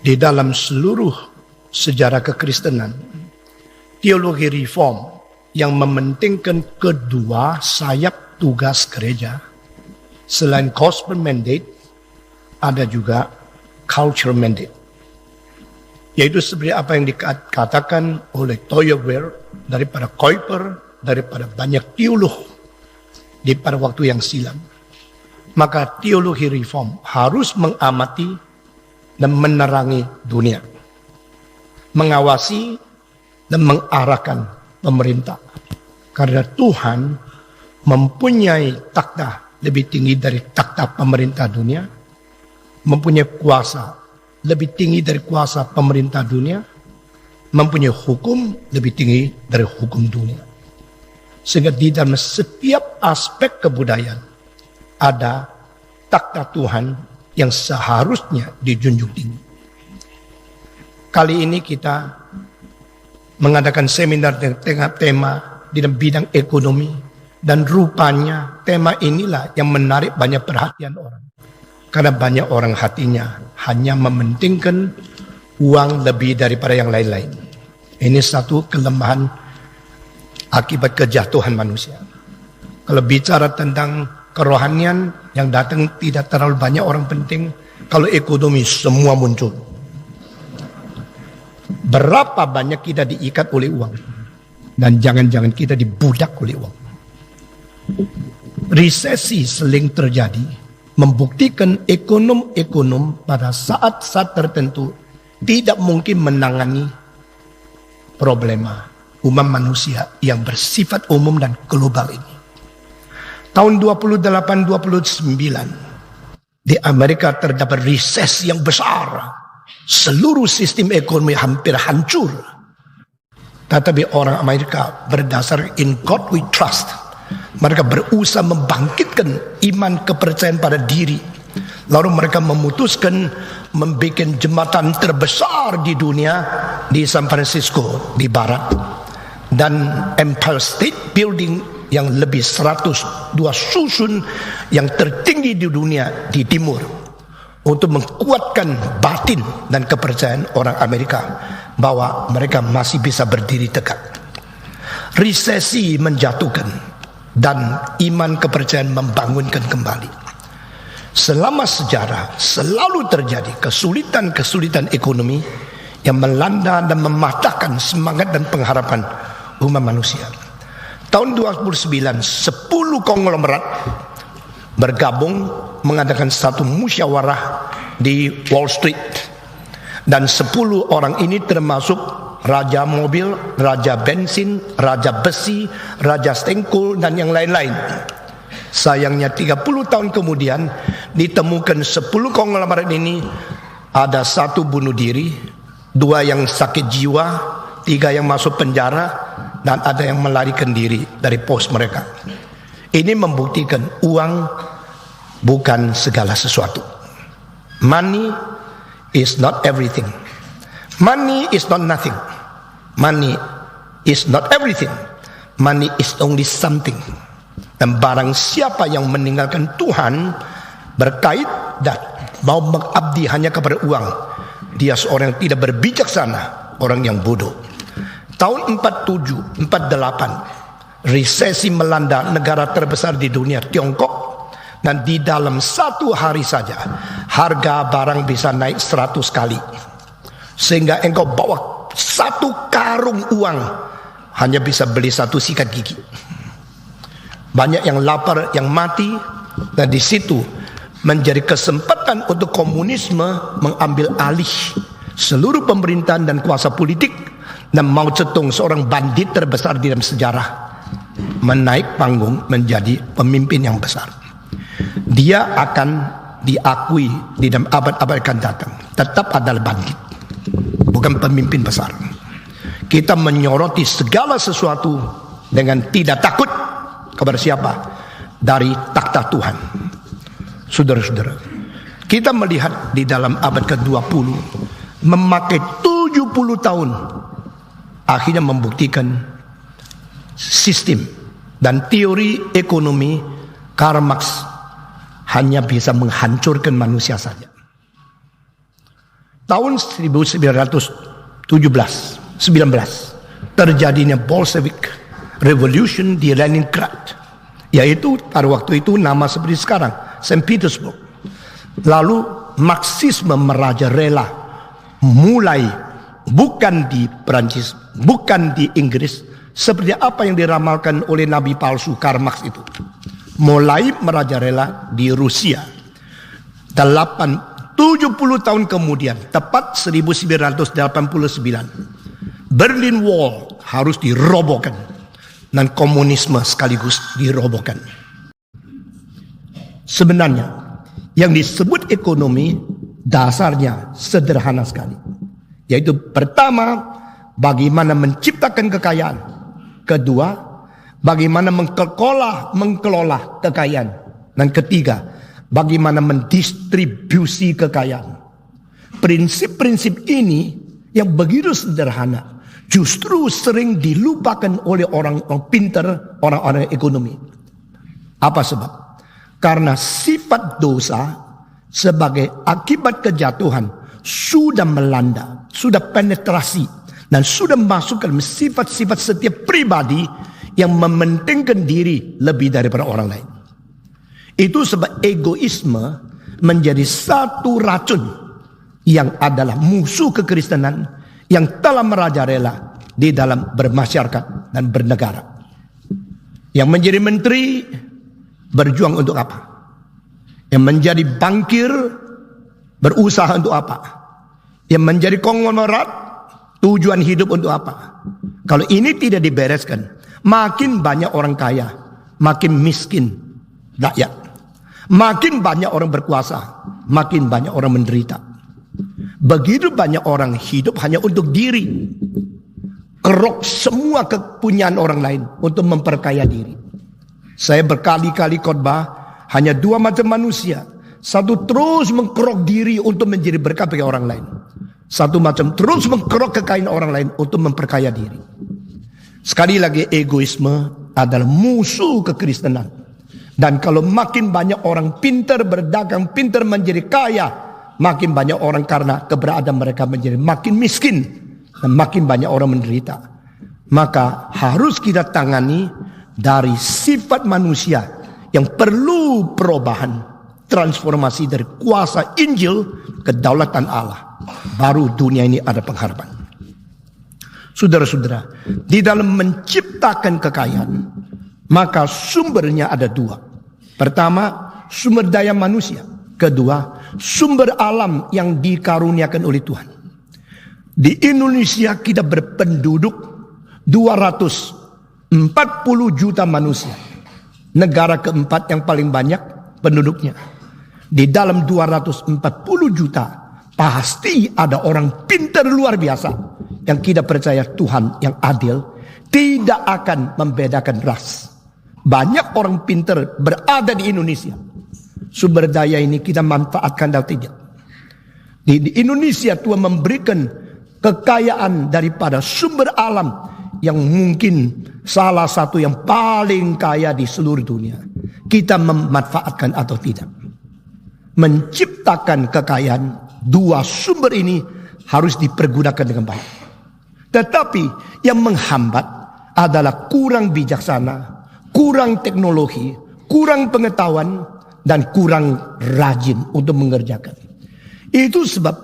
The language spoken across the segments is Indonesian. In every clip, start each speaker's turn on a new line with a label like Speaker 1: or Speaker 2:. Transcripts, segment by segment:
Speaker 1: Di dalam seluruh sejarah kekristenan, teologi reform yang mementingkan kedua sayap tugas gereja, selain gospel mandate, ada juga culture mandate. Yaitu seperti apa yang dikatakan oleh Toyer daripada Kuyper, daripada banyak teolog di pada waktu yang silam. Maka teologi reform harus mengamati dan menerangi dunia, mengawasi dan mengarahkan pemerintah. Karena Tuhan mempunyai takhta lebih tinggi dari takhta pemerintah dunia, mempunyai kuasa lebih tinggi dari kuasa pemerintah dunia, mempunyai hukum lebih tinggi dari hukum dunia. Sehingga di dalam setiap aspek kebudayaan ada takhta Tuhan yang seharusnya dijunjung tinggi. Kali ini kita mengadakan seminar dengan tema di dalam bidang ekonomi, dan rupanya tema inilah yang menarik banyak perhatian orang. Karena banyak orang hatinya hanya mementingkan uang lebih daripada yang lain-lain. Ini satu kelemahan akibat kejatuhan manusia. Kalau bicara tentang kerohanian, yang datang tidak terlalu banyak orang penting. Kalau ekonomi semua muncul. Berapa banyak kita diikat oleh uang, dan jangan-jangan kita dibudak oleh uang. Resesi sering terjadi, membuktikan ekonom-ekonom pada saat-saat tertentu tidak mungkin menangani problema umat manusia yang bersifat umum dan global ini. Tahun 28-29 di Amerika terdapat resesi yang besar. Seluruh sistem ekonomi hampir hancur. Tetapi orang Amerika berdasar in God we trust, mereka berusaha membangkitkan iman kepercayaan pada diri. Lalu mereka memutuskan membuat jembatan terbesar di dunia di San Francisco di barat, dan Empire State Building yang lebih 102 susun yang tertinggi di dunia di timur, untuk menguatkan batin dan kepercayaan orang Amerika bahwa mereka masih bisa berdiri tegak. Resesi menjatuhkan dan iman kepercayaan membangunkan kembali. Selama sejarah selalu terjadi kesulitan-kesulitan ekonomi yang melanda dan mematahkan semangat dan pengharapan umat manusia. Tahun 2009, 10 konglomerat bergabung mengadakan satu musyawarah di Wall Street. Dan 10 orang ini termasuk raja mobil, raja bensin, raja besi, raja stengkul, dan yang lain-lain. Sayangnya 30 tahun kemudian ditemukan 10 konglomerat ini ada 1 bunuh diri, 2 yang sakit jiwa, 3 yang masuk penjara, dan ada yang melarikan diri dari pos mereka. Ini membuktikan uang bukan segala sesuatu. Money is not everything. Money is not nothing. Money is not everything. Money is only something. Dan barang siapa yang meninggalkan Tuhan berkait dan mau mengabdi hanya kepada uang, dia seorang yang tidak berbijaksana, orang yang bodoh. Tahun 47, 48, resesi melanda negara terbesar di dunia, Tiongkok, dan di dalam 1 hari saja harga barang bisa naik 100 kali, sehingga engkau bawa 1 karung uang hanya bisa beli 1 sikat gigi. Banyak yang lapar, yang mati, dan di situ menjadi kesempatan untuk komunisme mengambil alih seluruh pemerintahan dan kuasa politik, dan Mao Zedong, seorang bandit terbesar di dalam sejarah, menaik panggung menjadi pemimpin yang besar. Dia akan diakui di dalam abad-abad akan datang tetap adalah bandit, bukan pemimpin besar. Kita menyoroti segala sesuatu dengan tidak takut kepada siapa? Dari takhta Tuhan. Saudara-saudara, kita melihat di dalam abad ke-20 memakai 70 tahun akhirnya membuktikan sistem dan teori ekonomi Karl Marx hanya bisa menghancurkan manusia saja. tahun 1919 terjadinya Bolshevik Revolution di Leningrad, yaitu pada waktu itu nama seperti sekarang Saint Petersburg. Lalu Marxisme merajalela mulai bukan di Perancis, bukan di Inggris, seperti apa yang diramalkan oleh Nabi palsu Karl Marx itu. Mulai merajalela di Rusia. 70 tahun kemudian, tepat 1989, Berlin Wall harus dirobohkan dan komunisme sekaligus dirobohkan. Sebenarnya yang disebut ekonomi dasarnya sederhana sekali, yaitu pertama, bagaimana menciptakan kekayaan. Kedua, bagaimana mengelola kekayaan. Dan ketiga, bagaimana mendistribusi kekayaan. Prinsip-prinsip ini yang begitu sederhana justru sering dilupakan oleh orang-orang pintar, orang-orang ekonomi. Apa sebab? Karena sifat dosa sebagai akibat kejatuhan sudah melanda, sudah penetrasi, dan sudah masuk ke sifat-sifat setiap pribadi yang mementingkan diri lebih daripada orang lain. Itu sebab egoisme menjadi satu racun yang adalah musuh kekristenan yang telah merajalela di dalam bermasyarakat dan bernegara. Yang menjadi menteri berjuang untuk apa? Yang menjadi bankir berusaha untuk apa? Yang menjadi konglomerat tujuan hidup untuk apa? Kalau ini tidak dibereskan, makin banyak orang kaya, makin miskin rakyat. Makin banyak orang berkuasa, makin banyak orang menderita. Begitu banyak orang hidup hanya untuk diri. Kerok semua kepunyaan orang lain untuk memperkaya diri. Saya berkali-kali khotbah, hanya dua macam manusia. Satu terus mengkerok diri untuk menjadi berkat bagi orang lain. Satu macam terus mengkerok kekayaan orang lain untuk memperkaya diri. Sekali lagi, egoisme adalah musuh kekristenan. Dan kalau makin banyak orang pintar berdagang, pintar menjadi kaya, makin banyak orang karena keberadaan mereka menjadi makin miskin. Dan makin banyak orang menderita. Maka harus kita tangani dari sifat manusia yang perlu perubahan, transformasi dari kuasa Injil ke kedaulatan Allah. Baru dunia ini ada pengharapan. Saudara-saudara, di dalam menciptakan kekayaan, maka sumbernya ada dua. Pertama, sumber daya manusia. Kedua, sumber alam yang dikaruniakan oleh Tuhan. Di Indonesia kita berpenduduk 240 juta manusia. Negara keempat yang paling banyak penduduknya. Di dalam 240 juta pasti ada orang pintar luar biasa yang kita percaya Tuhan yang adil tidak akan membedakan ras. Banyak orang pintar berada di Indonesia. Sumber daya ini kita manfaatkan atau tidak. Di Indonesia Tuhan memberikan kekayaan daripada sumber alam yang mungkin salah satu yang paling kaya di seluruh dunia. Kita memanfaatkan atau tidak. Menciptakan kekayaan, dua sumber ini harus dipergunakan dengan baik. Tetapi yang menghambat adalah kurang bijaksana, kurang teknologi, kurang pengetahuan, dan kurang rajin untuk mengerjakan. Itu sebab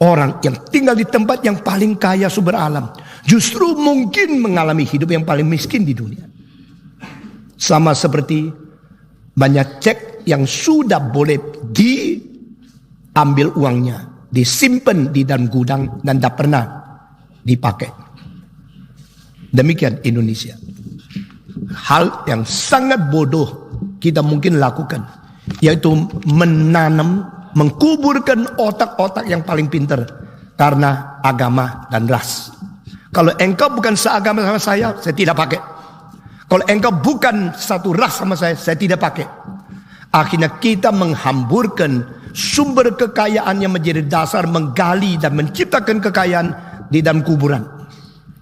Speaker 1: orang yang tinggal di tempat yang paling kaya sumber alam justru mungkin mengalami hidup yang paling miskin di dunia. Sama seperti banyak cek yang sudah boleh diambil uangnya, disimpan di dalam gudang dan tidak pernah dipakai. Demikian Indonesia. Hal yang sangat bodoh kita mungkin lakukan, yaitu menanam, mengkuburkan otak-otak yang paling pintar karena agama dan ras. Kalau engkau bukan seagama sama saya tidak pakai. Kalau engkau bukan satu ras sama saya tidak pakai. Akhirnya kita menghamburkan sumber kekayaan yang menjadi dasar menggali dan menciptakan kekayaan di dalam kuburan.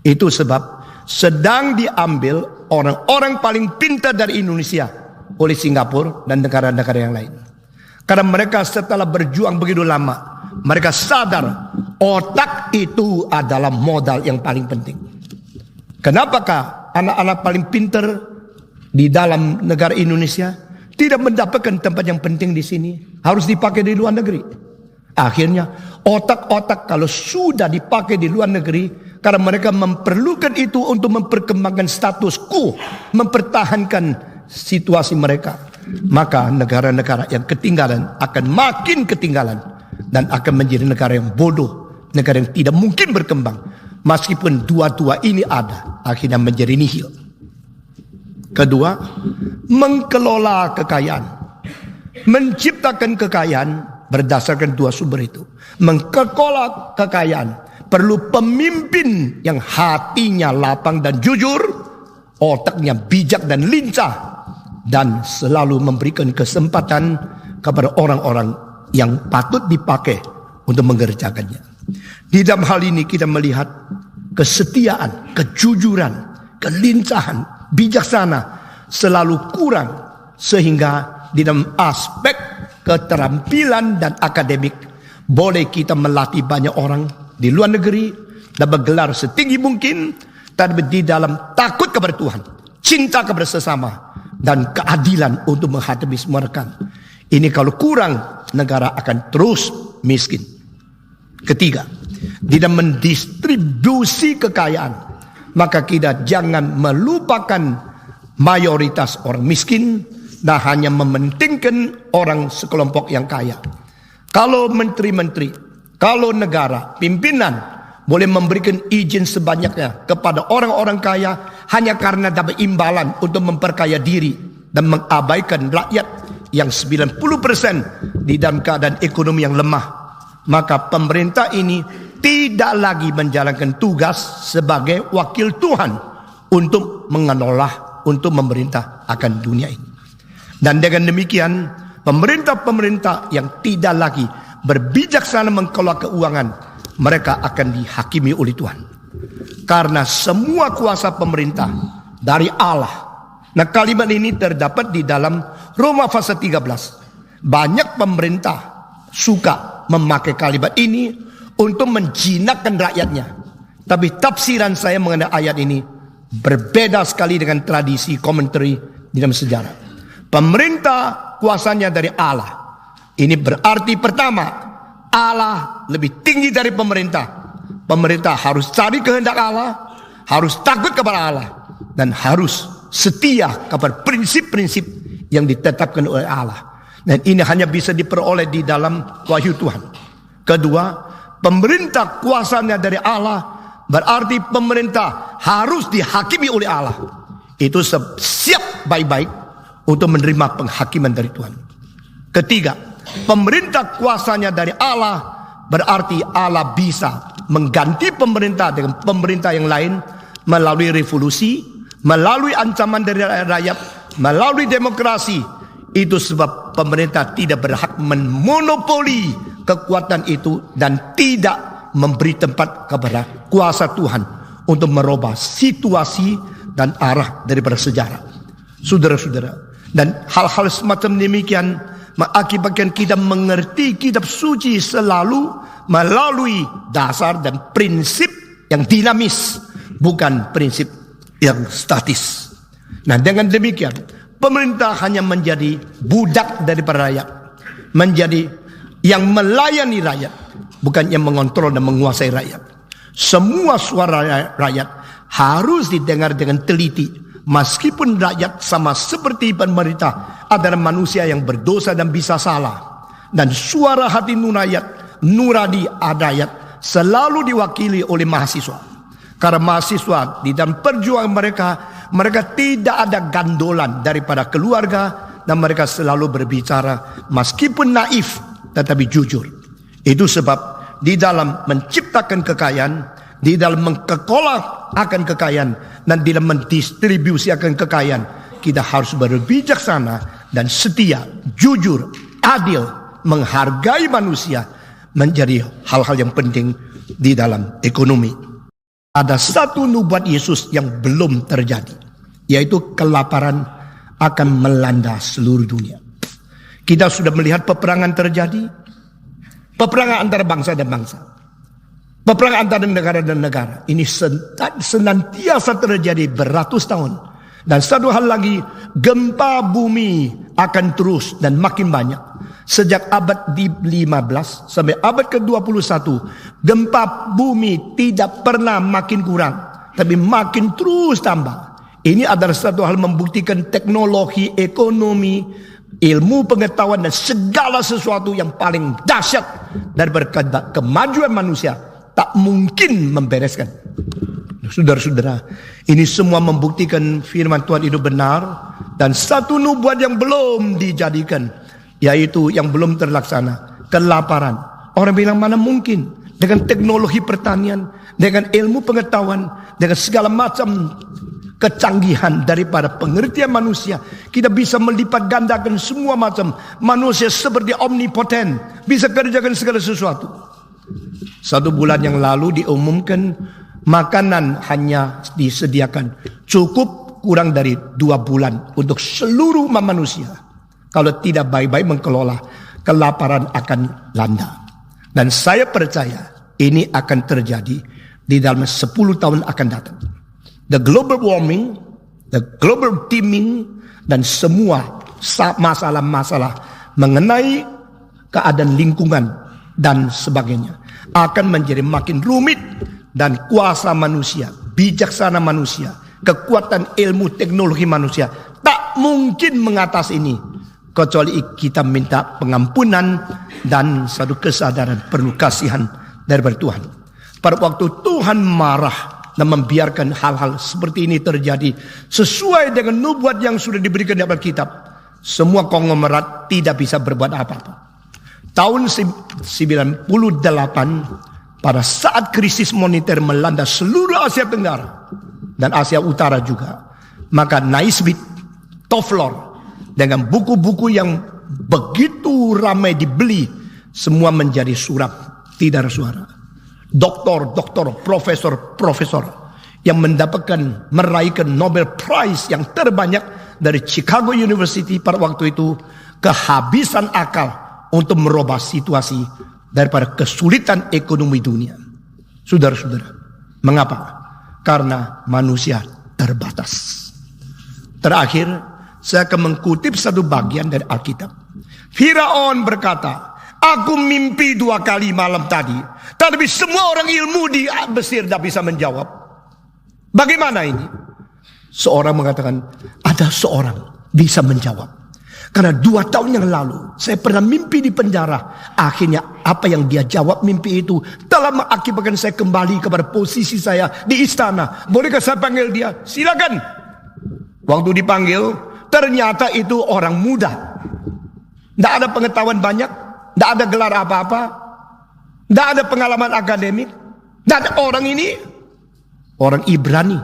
Speaker 1: Itu sebab sedang diambil orang-orang paling pintar dari Indonesia oleh Singapura dan negara-negara yang lain. Karena mereka setelah berjuang begitu lama, mereka sadar otak itu adalah modal yang paling penting. Kenapakah anak-anak paling pintar di dalam negara Indonesia tidak mendapatkan tempat yang penting di sini? Harus dipakai di luar negeri. Akhirnya otak-otak kalau sudah dipakai di luar negeri, karena mereka memerlukan itu untuk memperkembangkan status quo, mempertahankan situasi mereka, maka negara-negara yang ketinggalan akan makin ketinggalan dan akan menjadi negara yang bodoh, negara yang tidak mungkin berkembang. Meskipun dua-dua ini ada, akhirnya menjadi nihil. Kedua, mengelola kekayaan. Menciptakan kekayaan berdasarkan dua sumber itu. Mengelola kekayaan perlu pemimpin yang hatinya lapang dan jujur, otaknya bijak dan lincah, dan selalu memberikan kesempatan kepada orang-orang yang patut dipakai untuk mengerjakannya. Di dalam hal ini kita melihat kesetiaan, kejujuran, kelincahan, bijaksana selalu kurang, sehingga di dalam aspek keterampilan dan akademik boleh kita melatih banyak orang di luar negeri dan bergelar setinggi mungkin, tapi di dalam takut kepada Tuhan, cinta kepada sesama, dan keadilan untuk menghadapi semua rekan. Ini kalau kurang, negara akan terus miskin. Ketiga, di dalam mendistribusi kekayaan, maka kita jangan melupakan mayoritas orang miskin dan hanya mementingkan orang sekelompok yang kaya. Kalau menteri-menteri, kalau negara, pimpinan boleh memberikan izin sebanyaknya kepada orang-orang kaya hanya karena dapat imbalan untuk memperkaya diri dan mengabaikan rakyat yang 90% di dalam keadaan ekonomi yang lemah, maka pemerintah ini tidak lagi menjalankan tugas sebagai wakil Tuhan untuk mengelola, untuk memerintah akan dunia ini. Dan dengan demikian, pemerintah-pemerintah yang tidak lagi berbijaksana mengelola keuangan, mereka akan dihakimi oleh Tuhan. Karena semua kuasa pemerintah dari Allah. Nah, kalimat ini terdapat di dalam Roma pasal 13. Banyak pemerintah suka memakai kalimat ini untuk menjinakkan rakyatnya. Tapi tafsiran saya mengenai ayat ini berbeda sekali dengan tradisi komentari di dalam sejarah. Pemerintah kuasanya dari Allah. Ini berarti pertama, Allah lebih tinggi dari pemerintah. Pemerintah harus cari kehendak Allah, harus takut kepada Allah, dan harus setia kepada prinsip-prinsip yang ditetapkan oleh Allah. Dan ini hanya bisa diperoleh di dalam wahyu Tuhan. Kedua, pemerintah kuasanya dari Allah, berarti pemerintah harus dihakimi oleh Allah. Itu siap baik-baik untuk menerima penghakiman dari Tuhan. Ketiga, pemerintah kuasanya dari Allah, berarti Allah bisa mengganti pemerintah dengan pemerintah yang lain melalui revolusi, melalui ancaman dari rakyat, melalui demokrasi. Itu sebab pemerintah tidak berhak memonopoli kekuatan itu dan tidak memberi tempat kepada kuasa Tuhan untuk merubah situasi dan arah daripada sejarah. Saudara-saudara, dan hal-hal semacam demikian mengakibatkan kita mengerti kitab suci selalu melalui dasar dan prinsip yang dinamis, bukan prinsip yang statis. Nah, dengan demikian pemerintah hanya menjadi budak daripada rakyat, menjadi yang melayani rakyat, bukan yang mengontrol dan menguasai rakyat. Semua suara rakyat harus didengar dengan teliti, meskipun rakyat sama seperti pemerintah adalah manusia yang berdosa dan bisa salah. Dan suara hati nurani rakyat selalu diwakili oleh mahasiswa. Karena mahasiswa di dalam perjuangan mereka tidak ada gandolan daripada keluarga, dan mereka selalu berbicara meskipun naif tetapi jujur. Itu sebab di dalam menciptakan kekayaan, di dalam mengelola akan kekayaan, dan di dalam mendistribusikan kekayaan, kita harus berbijaksana dan setia, jujur, adil, menghargai manusia, menjadi hal-hal yang penting di dalam ekonomi. Ada satu nubuat Yesus yang belum terjadi, yaitu kelaparan akan melanda seluruh dunia. Kita sudah melihat peperangan terjadi. Peperangan antara bangsa dan bangsa. Peperangan antara negara dan negara. Ini senantiasa terjadi beratus tahun. Dan satu hal lagi, gempa bumi akan terus dan makin banyak. Sejak abad di-15 sampai abad ke-21, gempa bumi tidak pernah makin kurang, tapi makin terus tambah. Ini adalah satu hal membuktikan teknologi, ekonomi, ilmu pengetahuan dan segala sesuatu yang paling dahsyat daripada kemajuan manusia tak mungkin membereskan. Saudara-saudara, ini semua membuktikan firman Tuhan itu benar. Dan satu nubuat yang belum dijadikan, yaitu yang belum terlaksana, kelaparan. Orang bilang mana mungkin, dengan teknologi pertanian, dengan ilmu pengetahuan, dengan segala macam kecanggihan daripada pengertian manusia, kita bisa melipat gandakan semua macam. Manusia seperti omnipoten, bisa kerjakan segala sesuatu. 1 bulan yang lalu diumumkan makanan hanya disediakan cukup kurang dari 2 bulan untuk seluruh umat manusia. Kalau tidak baik-baik mengelola, kelaparan akan landa. Dan saya percaya ini akan terjadi di dalam 10 tahun akan datang. The global warming, the global teeming, dan semua masalah-masalah mengenai keadaan lingkungan dan sebagainya akan menjadi makin rumit. Dan kuasa manusia, bijaksana manusia, kekuatan ilmu teknologi manusia tak mungkin mengatasi ini, kecuali kita minta pengampunan dan satu kesadaran perlu kasihan daripada Tuhan. Pada waktu Tuhan marah dan membiarkan hal-hal seperti ini terjadi sesuai dengan nubuat yang sudah diberikan di Alkitab, semua konglomerat tidak bisa berbuat apa-apa. Tahun 98, pada saat krisis moneter melanda seluruh Asia Tenggara dan Asia Utara juga, maka Naisbitt Toflor dengan buku-buku yang begitu ramai dibeli, semua menjadi suram, tidak ada suara. Doktor, profesor yang meraihkan Nobel Prize yang terbanyak dari Chicago University pada waktu itu kehabisan akal untuk merubah situasi daripada kesulitan ekonomi dunia. Saudara-saudara, mengapa? Karena manusia terbatas. Terakhir, saya akan mengutip satu bagian dari Alkitab. Firaun berkata, aku mimpi 2 kali malam tadi, tapi semua orang ilmu di Mesir tidak bisa menjawab. Bagaimana ini? Seorang mengatakan, ada seorang bisa menjawab. Karena 2 tahun yang lalu saya pernah mimpi di penjara. Akhirnya apa yang dia jawab mimpi itu telah mengakibatkan saya kembali kepada posisi saya di istana. Bolehkah saya panggil dia? Silakan. Waktu dipanggil, ternyata itu orang muda. Tidak ada pengetahuan banyak, tidak ada gelar apa-apa, tidak ada pengalaman akademik. Dan orang ini orang Ibrani.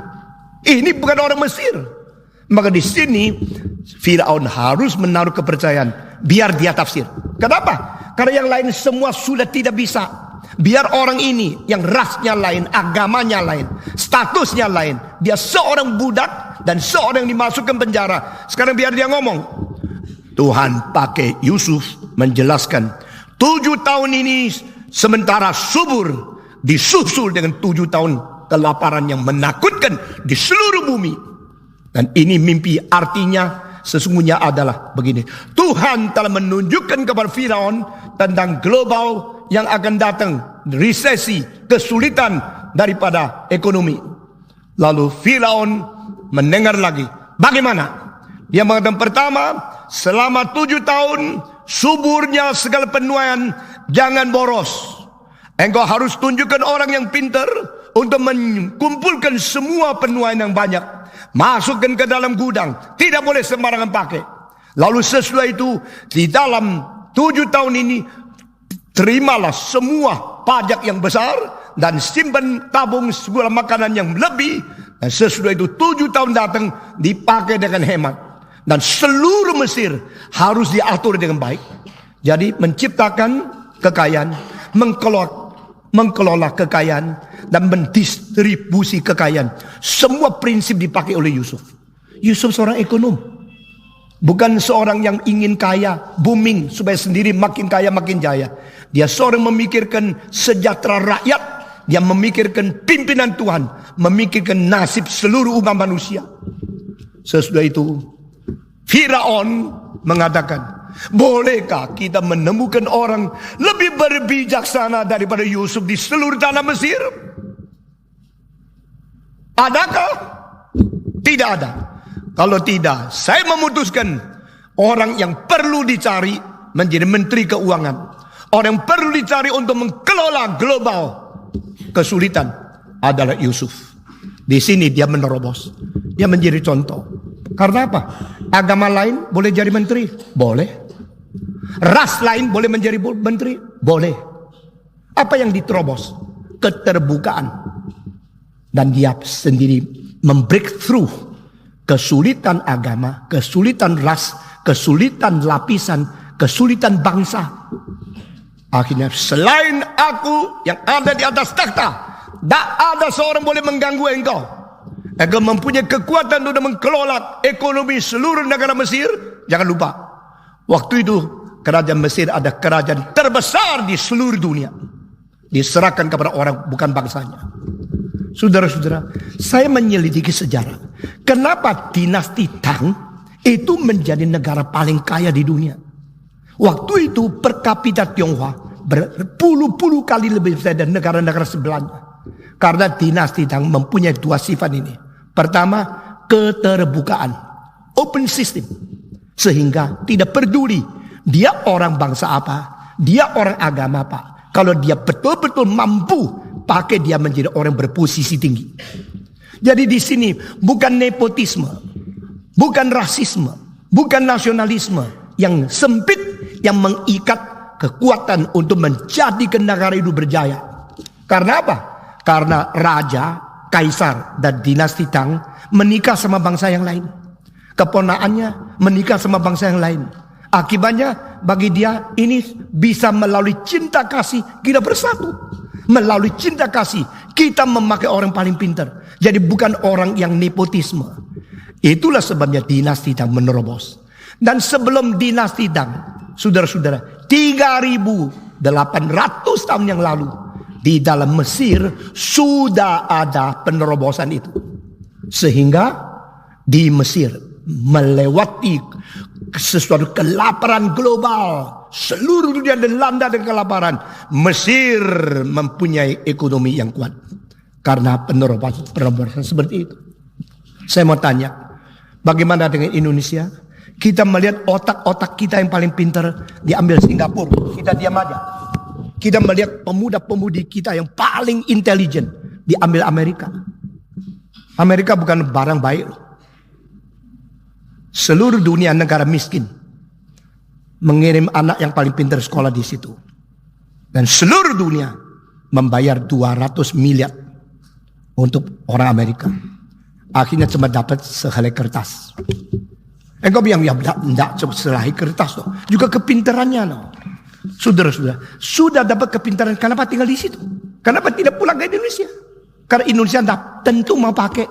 Speaker 1: Ini bukan orang Mesir. Maka di sini Firaun harus menaruh kepercayaan biar dia tafsir. Kenapa? Karena yang lain semua sudah tidak bisa. Biar orang ini yang rasnya lain, agamanya lain, statusnya lain, dia seorang budak dan seorang yang dimasukkan penjara. Sekarang biar dia ngomong. Tuhan pakai Yusuf menjelaskan 7 tahun ini sementara subur disusul dengan 7 tahun kelaparan yang menakutkan di seluruh bumi. Dan ini mimpi, artinya sesungguhnya adalah begini. Tuhan telah menunjukkan kepada Firaun tentang global yang akan datang, resesi, kesulitan daripada ekonomi. Lalu Firaun mendengar lagi. Bagaimana? Dia mengatakan, pertama, selama 7 tahun suburnya segala penuaian jangan boros. Engkau harus tunjukkan orang yang pintar untuk mengumpulkan semua penuaian yang banyak. Masukkan ke dalam gudang, tidak boleh sembarangan pakai. Lalu sesudah itu di dalam 7 tahun ini terimalah semua pajak yang besar dan simpan tabung segala makanan yang lebih. Dan sesudah itu 7 tahun datang dipakai dengan hemat. Dan seluruh Mesir harus diatur dengan baik. Jadi menciptakan kekayaan, mengkelola kekayaan, dan mendistribusi kekayaan. Semua prinsip dipakai oleh Yusuf. Yusuf seorang ekonom. Bukan seorang yang ingin kaya, booming, supaya sendiri makin kaya, makin jaya. Dia seorang memikirkan sejahtera rakyat. Dia memikirkan pimpinan Tuhan. Memikirkan nasib seluruh umat manusia. Sesudah itu, Firaun mengatakan, bolehkah kita menemukan orang lebih berbijaksana daripada Yusuf di seluruh tanah Mesir? Adakah? Tidak ada. Kalau tidak, saya memutuskan orang yang perlu dicari menjadi menteri keuangan. Orang yang perlu dicari untuk mengelola global kesulitan adalah Yusuf. Di sini dia menerobos. Dia menjadi contoh. Karena apa? Agama lain boleh jadi menteri? Boleh. Ras lain boleh menjadi menteri? Boleh. Apa yang diterobos? Keterbukaan. Dan dia sendiri membreakthrough kesulitan agama, kesulitan ras, kesulitan lapisan, kesulitan bangsa. Akhirnya selain aku yang ada di atas takhta, tak ada seorang boleh mengganggu engkau. Engkau mempunyai kekuatan untuk mengelola ekonomi seluruh negara Mesir. Jangan lupa, waktu itu kerajaan Mesir ada kerajaan terbesar di seluruh dunia. Diserahkan kepada orang bukan bangsanya. Saudara-saudara, saya menyelidiki sejarah. Kenapa dinasti Tang itu menjadi negara paling kaya di dunia? Waktu itu per kapita Tionghoa berpuluh-puluh kali lebih besar dari negara-negara sebelahnya. Karena dinasti Tang mempunyai dua sifat ini. Pertama, keterbukaan, open system. Sehingga tidak peduli dia orang bangsa apa, dia orang agama apa. Kalau dia betul-betul mampu pakai dia menjadi orang berposisi tinggi. Jadi di sini bukan nepotisme, bukan rasisme, bukan nasionalisme yang sempit yang mengikat kekuatan untuk menjadikan negara itu berjaya. Karena apa? Karena raja, kaisar dan dinasti Tang menikah sama bangsa yang lain. Keponakannya menikah sama bangsa yang lain. Akibatnya bagi dia ini bisa melalui cinta kasih kita bersatu. Melalui cinta kasih kita memakai orang paling pintar. Jadi bukan orang yang nepotisme. Itulah sebabnya dinasti Tang menerobos. Dan sebelum dinasti Tang, saudara-saudara, 3.800 tahun yang lalu di dalam Mesir sudah ada penerobosan itu. Sehingga di Mesir melewati sesuatu kelaparan global. Seluruh dunia dilanda dengan kelaparan. Mesir mempunyai ekonomi yang kuat karena penerobosan seperti itu. Saya mau tanya, bagaimana dengan Indonesia? Kita melihat otak-otak kita yang paling pintar diambil Singapura, kita diam aja. Kita melihat pemuda-pemudi kita yang paling intelijen diambil Amerika. Amerika bukan barang baik. Seluruh dunia negara miskin mengirim anak yang paling pintar sekolah di situ. Dan seluruh dunia membayar 200 miliar untuk orang Amerika. Akhirnya cuma dapat sehelai kertas. Engkau bilang, ya tidak cuma sehelai kertas loh. Juga kepintarannya loh. Saudara-saudara, sudah dapat kepintaran, kenapa tinggal di situ? Kenapa tidak pulang ke Indonesia? Karena Indonesia tidak tentu mau pakai.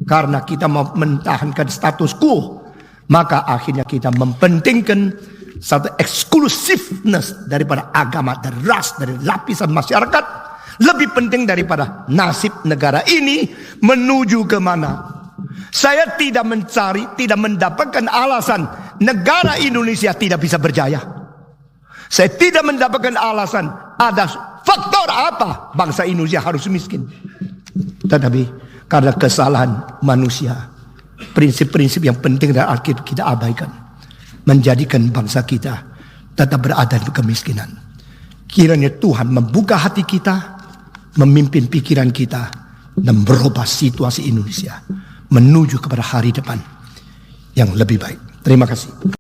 Speaker 1: Karena kita mau mentahankan status quo. Maka akhirnya kita mempentingkan satu eksklusiveness daripada agama, dari ras, dari lapisan masyarakat. Lebih penting daripada nasib negara ini menuju kemana. Saya tidak mencari, tidak mendapatkan alasan negara Indonesia tidak bisa berjaya. Saya tidak mendapatkan alasan ada faktor apa bangsa Indonesia harus miskin. Tetapi karena kesalahan manusia, prinsip-prinsip yang penting dari Alkitab kita abaikan, menjadikan bangsa kita tetap berada di kemiskinan. Kiranya Tuhan membuka hati kita, memimpin pikiran kita, dan merubah situasi Indonesia menuju kepada hari depan yang lebih baik. Terima kasih.